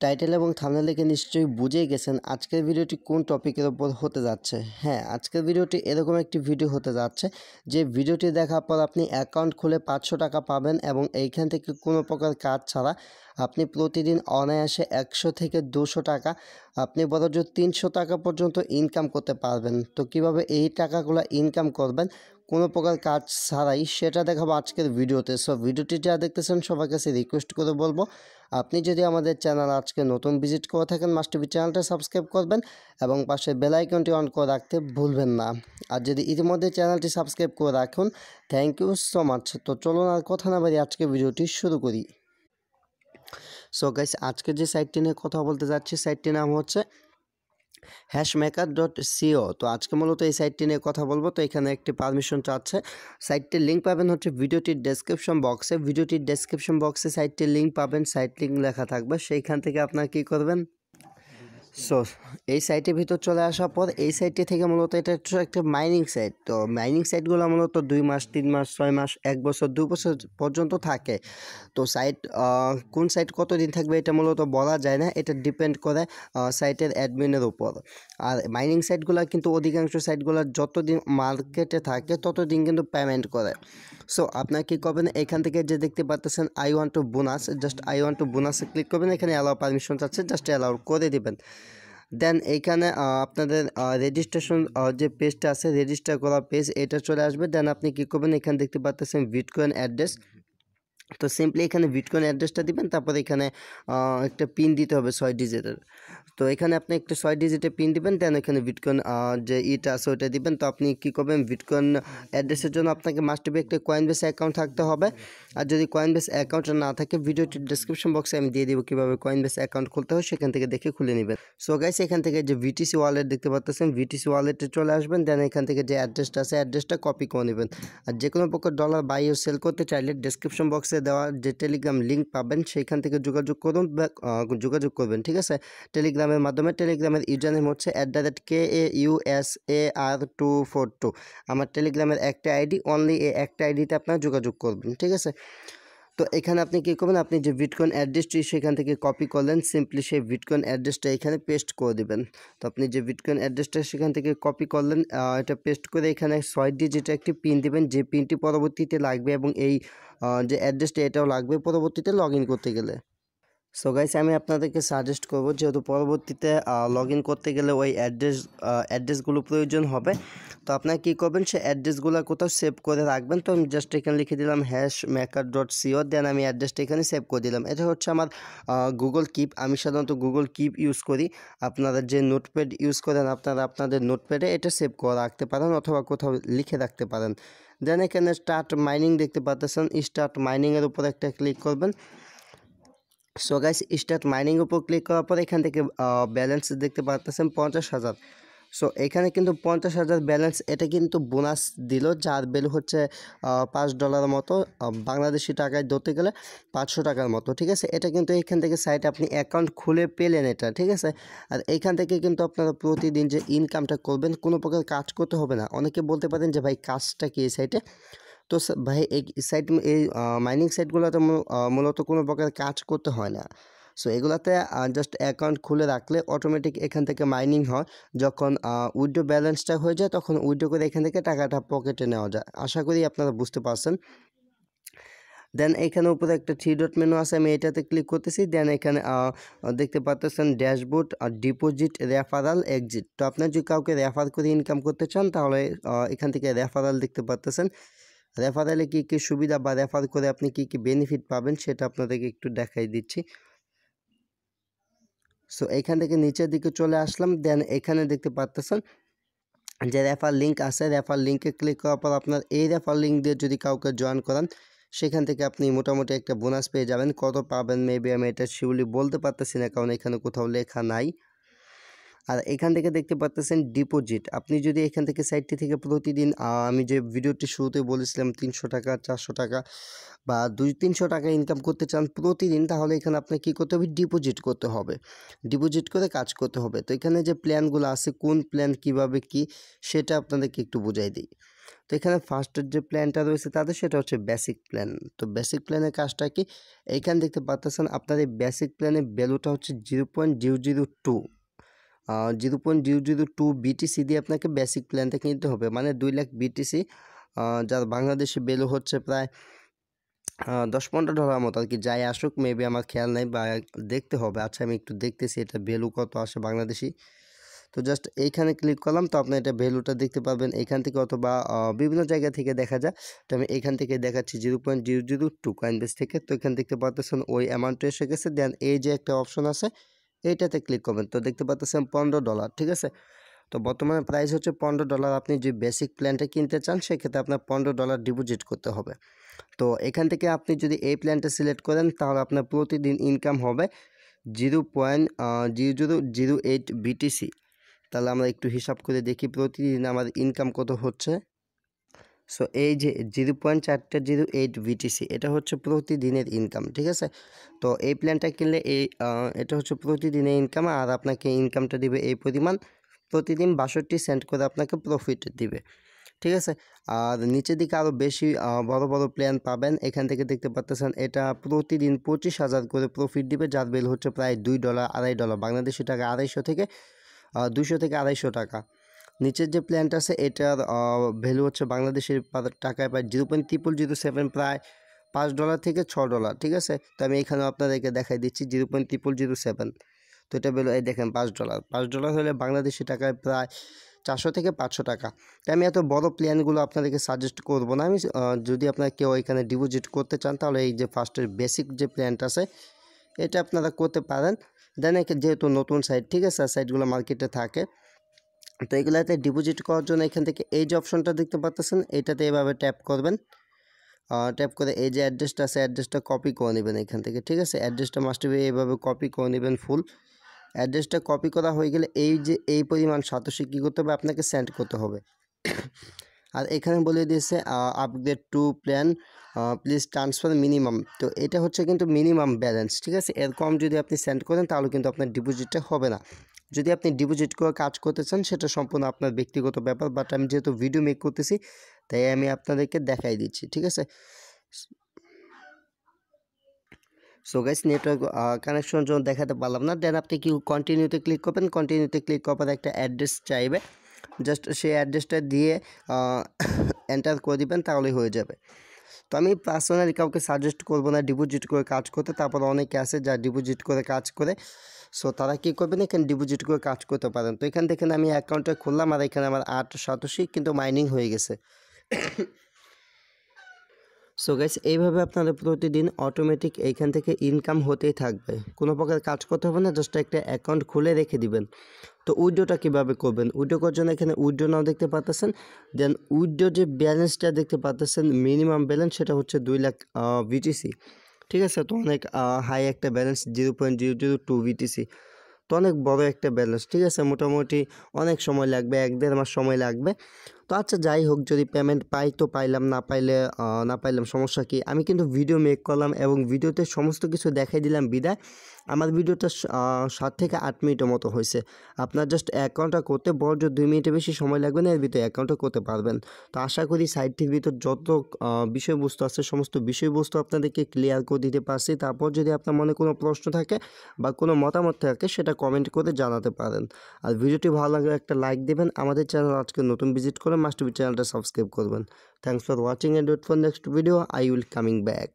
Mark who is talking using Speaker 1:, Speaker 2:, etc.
Speaker 1: Title এবং thumbnail দেখে নিশ্চয়ই বুঝেই গেছেন আজকের ভিডিওটি কোন টপিকের উপর হতে যাচ্ছে। হ্যাঁ, আজকের ভিডিওটি এরকম একটি ভিডিও হতে যাচ্ছে যে ভিডিওটি দেখার পর আপনি অ্যাকাউন্ট খুলে 500 টাকা পাবেন এবং এইখান থেকে কোনো প্রকার কাজ ছাড়া আপনি প্রতিদিন অনায়াসে 100 থেকে 200 টাকা আপনি বরঞ্চ 300 টাকা পর্যন্ত ইনকাম করতে পারবেন। তো কিভাবে এই টাকাগুলো ইনকাম করবেন কোনো প্রকার কাজ ছাড়াই সেটা দেখাবো আজকের ভিডিওতে। সো ভিডিওটি যা দেখতেছেন সবার কাছে রিকোয়েস্ট করে বলবো, আপনি যদি আমাদের চ্যানেল আজকে নতুন ভিজিট করে থাকেন মাস্ট বি চ্যানেলটা সাবস্ক্রাইব করবেন এবং পাশে বেল আইকনটি অন করে রাখতে ভুলবেন না। আর যদি ইতিমধ্যে চ্যানেলটি সাবস্ক্রাইব করে রাখুন, থ্যাংক ইউ সো মাচ। তো চলুন আর কথা না বাড়িয়ে আজকে ভিডিওটি শুরু করি। সো গাইস, আজকে যে সাইটটি নিয়ে কথা বলতে যাচ্ছি সাইটটির নাম হচ্ছে hashmaker.co। তো আজকে মূলত এই সাইটটি নিয়ে কথা বলবো। তো এখানে একটি পারমিশন চাচ্ছে। সাইটটির লিঙ্ক পাবেন হচ্ছে ভিডিওটির ডেসক্রিপশন বক্সে। ভিডিওটির ডেসক্রিপশন বক্সে সাইটটির লিঙ্ক পাবেন, সাইট লিঙ্ক লেখা থাকবে। সেইখান থেকে আপনারা কী করবেন, সো এই সাইটের ভিতর চলে আসার পর এই সাইটটি থেকে মূলত এটা একটা মাইনিং সাইট। তো মাইনিং সাইটগুলো মূলত 2 মাস 3 মাস 6 মাস 1 বছর 2 বছর পর্যন্ত থাকে। তো সাইট কোন সাইট কতদিন থাকবে এটা মূলত বলা যায় না, এটা ডিপেন্ড করে সাইটের অ্যাডমিনের উপর। আর মাইনিং সাইটগুলো কিন্তু অধিকাংশ সাইটগুলো যতদিন মার্কেটে থাকে ততদিন কিন্তু পেমেন্ট করে। সো আপনার কী করবেন, এখান থেকে যে দেখতে পাচ্ছেন I want to bonus, just I want to বোনাসে ক্লিক করবেন। এখানে অ্যালাউ পারমিশন চাচ্ছে, জাস্ট অ্যালাউ করে দিবেন। দেন এইখানে আপনাদের রেজিস্ট্রেশন যে পেজটা আছে, রেজিস্টার করা পেজ, এটা চলে আসবে। দেন আপনি কী করবেন, এখানে দেখতে পাচ্ছেন বিটকয়েন অ্যাড্রেস। তো সিম্পলি এখানে বিটকয়েন অ্যাড্রেসটা দিবেন, তারপর এখানে একটা পিন দিতে হবে 6 ডিজিটের। তো এখানে আপনি একটা 6 ডিজিটের পিন দিবেন। দেন এখানে বিটকয়েন যে ইটা আছে ওইটা দিবেন। তো আপনি কী করবেন, বিটকয়েন অ্যাড্রেসের জন্য আপনাকে মাস্ট বি একটা কয়েনবেস অ্যাকাউন্ট থাকতে হবে। আর যদি কয়েনবেস অ্যাকাউন্ট না থাকে, ভিডিওটির ডিসক্রিপশন বক্সে আমি দিয়ে দিব কীভাবে কয়েনবেস অ্যাকাউন্ট খুলতে হয়, সেখান থেকে দেখে খুলে নেবেন। সো গাইস, এখান থেকে যে ভিটিসি ওয়ালেট দেখতে পাচ্ছেন, ভিটিসি ওয়ালেটে চলে আসবেন। দেন এখান থেকে যে অ্যাড্রেসটা আছে অ্যাড্রেসটা কপি করে নেবেন। আর যে কোনো প্রকার ডলার বাই ও সেল করতে চাইলে ডিসক্রিপশন বক্সে দেওয়া যে টেলিগ্রাম লিঙ্ক পাবেন সেইখান থেকে যোগাযোগ করুন বা যোগাযোগ করবেন, ঠিক আছে, টেলিগ্রামের মাধ্যমে। টেলিগ্রামের ইউজার নেম হচ্ছে @KAUSAR242। আমার টেলিগ্রামের একটা আইডি, অনলি এই একটা আইডিতে আপনারা যোগাযোগ করবেন, ঠিক আছে। তো এখানে আপনি কী করবেন, আপনি যে বিটকয়েন অ্যাড্রেসটি সেখান থেকে কপি করলেন, সিম্পলি সেই বিটকয়েন অ্যাড্রেসটা এখানে পেস্ট করে দেবেন। তো আপনি যে বিটকয়েন অ্যাড্রেসটা সেখান থেকে কপি করলেন, এটা পেস্ট করে এখানে 6 ডিজিটের একটি পিন দিবেন, যে পিনটি পরবর্তীতে লাগবে এবং এই যে অ্যাড্রেসটা এটাও লাগবে পরবর্তীতে লগ ইন করতে গেলে। সো গাইস, আমি আপনাদেরকে সাজেস্ট করবো, যেহেতু পরবর্তীতে লগ ইন করতে গেলে ওই অ্যাড্রেসগুলো প্রয়োজন হবে। তো আপনারা কী করবেন, সে অ্যাড্রেসগুলো কোথাও সেভ করে রাখবেন। তো আমি জাস্ট এখানে লিখে দিলাম hashmaker.co। দেন আমি অ্যাড্রেসটা এখানে সেভ করে দিলাম। এটা হচ্ছে আমার গুগল কিপ। আমি সাধারণত গুগল কিপ ইউজ করি। আপনারা যে নোটপ্যাড ইউজ করেন আপনারা আপনাদের নোটপ্যাডে এটা সেভ করে রাখতে পারেন অথবা কোথাও লিখে রাখতে পারেন। দেন এখানে স্টার্ট মাইনিং দেখতে পাচ্ছেন, স্টার্ট মাইনিংয়ের উপর একটা ক্লিক করবেন। সো গাইস, স্টার্ট মাইনিং উপর ক্লিক করার পর এখান থেকে ব্যালেন্স দেখতে পাচ্ছেন 50,000। সো এখানে কিন্তু 50,000 ব্যালেন্স, এটা কিন্তু বোনাস দিল, যার ভ্যালু হচ্ছে $5 মতো, বাংলাদেশি টাকায় ধরতে গেলে 500 টাকার মতো, ঠিক আছে। এটা কিন্তু এখান থেকে সাইটে আপনি অ্যাকাউন্ট খুলে পেলেন এটা, ঠিক আছে। আর এইখান থেকে কিন্তু আপনারা প্রতিদিন যে ইনকামটা করবেন কোনো প্রকার কাজ করতে হবে না। অনেকে বলতে পারেন যে ভাই কাজটা কি এই সাইটে। তো ভাই এই সাইট, এই মাইনিং সাইটগুলোতে মূলত কোনো প্রকার কাজ করতে হয় না। সো এগুলাতে জাস্ট অ্যাকাউন্ট খুলে রাখলে অটোমেটিক এখান থেকে মাইনিং হয়। যখন উইথড্র ব্যালেন্সটা হয়ে যায় তখন উইথড্র করে এখান থেকে টাকাটা পকেটে নেওয়া যায়। আশা করি আপনারা বুঝতে পারছেন। দেন এখানে উপরে একটা 3 ডট মেনু আছে, আমি এটাতে ক্লিক করতেছি। দেন এখানে দেখতে পাচ্ছেন ড্যাশবোর্ড, ডিপোজিট, রেফারাল, এক্সিট। তো আপনার যদি কাউকে রেফার করে ইনকাম করতে চান তাহলে এখান থেকে রেফারাল দেখতে পাচ্ছেন। রেফারেলে কী কী সুবিধা বা রেফার করে আপনি কী কী বেনিফিট পাবেন সেটা আপনাদেরকে একটু দেখাই দিচ্ছি। সো এখান থেকে নিচের দিকে চলে আসলাম। দেন এখানে দেখতে পাচ্ছেন যে রেফার লিঙ্ক আছে, রেফার লিঙ্কে ক্লিক করার পর আপনার এই রেফার লিঙ্ক দিয়ে যদি কাউকে জয়েন করান সেখান থেকে আপনি মোটামুটি একটা বোনাস পেয়ে যাবেন। কত পাবেন মেবি আমি এটা শিওরলি বলতে পারতেছি না, কারণ এখানে কোথাও লেখা নাই। আর এখান থেকে দেখতে পাচ্ছেন ডিপোজিট। আপনি যদি এখান থেকে সাইটটি থেকে প্রতিদিন আমি যে ভিডিওটি শুরুতে বলেছিলাম 300 টাকা 400 টাকা বা 200-300 টাকা ইনকাম করতে চান প্রতিদিন, তাহলে এখানে আপনাকে কী করতে হবে, ডিপোজিট করতে হবে। ডিপোজিট করে কাজ করতে হবে। তো এখানে যে প্ল্যানগুলো আছে কোন প্ল্যান কীভাবে কী সেটা আপনাদেরকে একটু বুঝাই দিই। তো এখানে ফার্স্টের যে প্ল্যানটা রয়েছে তাদের সেটা হচ্ছে বেসিক প্ল্যান। তো বেসিক প্ল্যানের কাজটা কি, এইখানে দেখতে পাচ্ছেন আপনার এই বেসিক প্ল্যানের ভ্যালুটা হচ্ছে 0.002 0.002 বিটিসি দিয়ে আপনাকে বেসিক প্ল্যানটা কিনতে হবে, মানে 2 লাখ বিটিসি, যার বাংলাদেশি ভ্যালু হচ্ছে প্রায় $10-15 মতো আর কি, যাই আসুক, মেবি আমার খেয়াল নাই বা দেখতে হবে। আচ্ছা আমি একটু দেখতেছি এটা ভ্যালু কত আসে বাংলাদেশি। তো জাস্ট এইখানে ক্লিক করলাম, তো আপনি এটা ভ্যালুটা দেখতে পারবেন এখান থেকে, অথবা বিভিন্ন জায়গা থেকে দেখা যায়। তো আমি এখান থেকে দেখাচ্ছি 0.002 কয়েনবেস থেকে। তো এখানে দেখতে পাচ্ছেন ওই অ্যামাউন্টটা এসে গেছে। দেন এই যে একটা অপশন আছে এইটাতে ক্লিক করবেন, তো দেখতে পাচ্ছেন $15, ঠিক আছে। তো বর্তমানে প্রাইস হচ্ছে $15। আপনি যে বেসিক প্ল্যানটা কিনতে চান সেক্ষেত্রে আপনার $15 ডিপোজিট করতে হবে। তো এখান থেকে আপনি যদি এই প্ল্যানটা সিলেক্ট করেন তাহলে আপনার প্রতিদিন ইনকাম হবে 0.0008 বিটিসি। তাহলে আমরা একটু হিসাব করে দেখি প্রতিদিন আমার ইনকাম কত হচ্ছে। সো এই যে 0.408 বিটিসি এটা হচ্ছে প্রতিদিনের ইনকাম, ঠিক আছে। তো এই প্ল্যানটা কিনলে এটা হচ্ছে প্রতিদিনের ইনকাম, আর আপনাকে ইনকামটা দিবে এই পরিমাণ, প্রতিদিন 62 সেন্ট করে আপনাকে প্রফিট দিবে, ঠিক আছে। আর নিচের দিকে আরও বেশি বড় বড় প্ল্যান পাবেন। এখান থেকে দেখতে পাচ্ছেন এটা প্রতিদিন 25,000 করে প্রফিট দিবে, যার বিল হচ্ছে প্রায় $2 $2.5 বাংলাদেশি টাকা, 250 থেকে 200 থেকে 250 টাকা। নিচের যে প্ল্যানটা আছে এটার ভ্যালু হচ্ছে বাংলাদেশের টাকায় প্রায় 0.0007, প্রায় $5 থেকে $6, ঠিক আছে। তো আমি এখানে আপনাদেরকে দেখাই দিচ্ছি 0.0007। তো এটা ভ্যালু এই দেখেন $5, $5 হলে বাংলাদেশি টাকায় প্রায় 400 থেকে 500 টাকা। তাই আমি এত বড় প্ল্যানগুলো আপনাদেরকে সাজেস্ট করবো না। আমি যদি আপনারা কেউ এখানে ডিপোজিট করতে চান তাহলে এই যে ফার্স্টের বেসিক যে প্ল্যানটা আছে এটা আপনারা করতে পারেন। দেন যেহেতু নতুন সাইট, ঠিক আছে, সাইটগুলো মার্কেটে থাকে, তো এগুলাতে ডিপোজিট করার জন্য এখান থেকে এই যে অপশনটা দেখতে পাচ্ছেন এটাতে এভাবে ট্যাপ করবেন। ট্যাপ করে এই যে অ্যাড্রেসটা আছে অ্যাড্রেসটা কপি করে নেবেন এখান থেকে, ঠিক আছে। অ্যাড্রেসটা মাস্ট বি এইভাবে কপি করে নেবেন ফুল। অ্যাড্রেসটা কপি করা হয়ে গেলে এই যে এই পরিমাণ সাতোশি কী করতে হবে আপনাকে সেন্ড করতে হবে। আর এখানে বলে দিয়েছে upgrade two plan please transfer minimum. তো এটা হচ্ছে কিন্তু মিনিমাম ব্যালেন্স, ঠিক আছে। এর কম যদি আপনি সেন্ড করেন তাহলে কিন্তু আপনার ডিপোজিটটা হবে না। যদি আপনি ডিপোজিট করে কাজ করতে চান সেটা সম্পূর্ণ আপনার ব্যক্তিগত ব্যাপার, বাট আমি যেহেতু ভিডিও মেক করতেছি তাই আমি আপনাদেরকে দেখাই দিচ্ছি, ঠিক আছে। সো গাইস নেটওয়ার্ক কানেকশন জন্য দেখাতে পারলাম না। দেন আপনি কি কন্টিনিউতে ক্লিক করবেন, কন্টিনিউতে ক্লিক করার পর একটা অ্যাড্রেস চাইবে, জাস্ট সেই অ্যাড্রেসটা দিয়ে এন্টার করে দিবেন তাহলেই হয়ে যাবে। তো আমি পার্সোনালি কাউকে সাজেস্ট করবো না ডিপোজিট করে কাজ করতে, তারপর অনেকে আছে যা ডিপোজিট করে কাজ করে। সো তারা কী করবেন, এখানে ডিপোজিট করে কাজ করতে পারেন। তো এখান থেকে আমি অ্যাকাউন্টটা খুললাম আর এখানে আমার 887 কিন্তু মাইনিং হয়ে গেছে। সো গাইস এইভাবে আপনাদের প্রতিদিন অটোমেটিক এইখান থেকে ইনকাম হতেই থাকবে, কোনো প্রকার কাজ করতে হবে না, জাস্ট একটা অ্যাকাউন্ট খুলে রেখে দিবেন। তো উইড্রোটা কীভাবে করবেন, উইড্রো করার জন্য এখানে উইড্রো নাও দেখতে পাচ্ছেন। দেন উইড্রো যে ব্যালেন্সটা দেখতে পাচ্ছেন মিনিমাম ব্যালেন্স সেটা হচ্ছে 2 লাখ বিটিসি, ঠিক আছে। তো অনেক হাই একটা ব্যালেন্স 0.002 বিটিসি, তো অনেক বড় একটা ব্যালেন্স, ঠিক আছে। মোটামুটি অনেক সময় লাগবে, 1-1.5 মাস সময় লাগবে। তো আচ্ছা যাই হোক, যদি পেমেন্ট পাই তো পাইলাম, না পাইলাম সমস্যা কি। আমি কিন্তু ভিডিও মেক করলাম এবং ভিডিওতে সমস্ত কিছু দেখাই দিলাম বিদায়। আমার ভিডিওটা 7 থেকে 8 মিনিটের মতো হয়েছে। আপনার জাস্ট অ্যাকাউন্টটা করতে বড় 2 মিনিটের বেশি সময় লাগবে না, এর ভিতরে অ্যাকাউন্টটা করতে পারবেন। তো আশা করি সাইটটির ভিতর যত বিষয়বস্তু আছে সমস্ত বিষয়বস্তু আপনাদেরকে ক্লিয়ার করে দিতে পারছি। তারপর যদি আপনার মনে কোনো প্রশ্ন থাকে বা কোনো মতামত থাকে সেটা কমেন্ট করে জানাতে পারেন। আর ভিডিওটি ভালো লাগলে একটা লাইক দেবেন। আমাদের চ্যানেল আজকে নতুন ভিজিট করে মাস্ট বি চ্যানেলটা সাবস্ক্রাইব করবেন। Thanks for watching and wait for next video, I will coming back.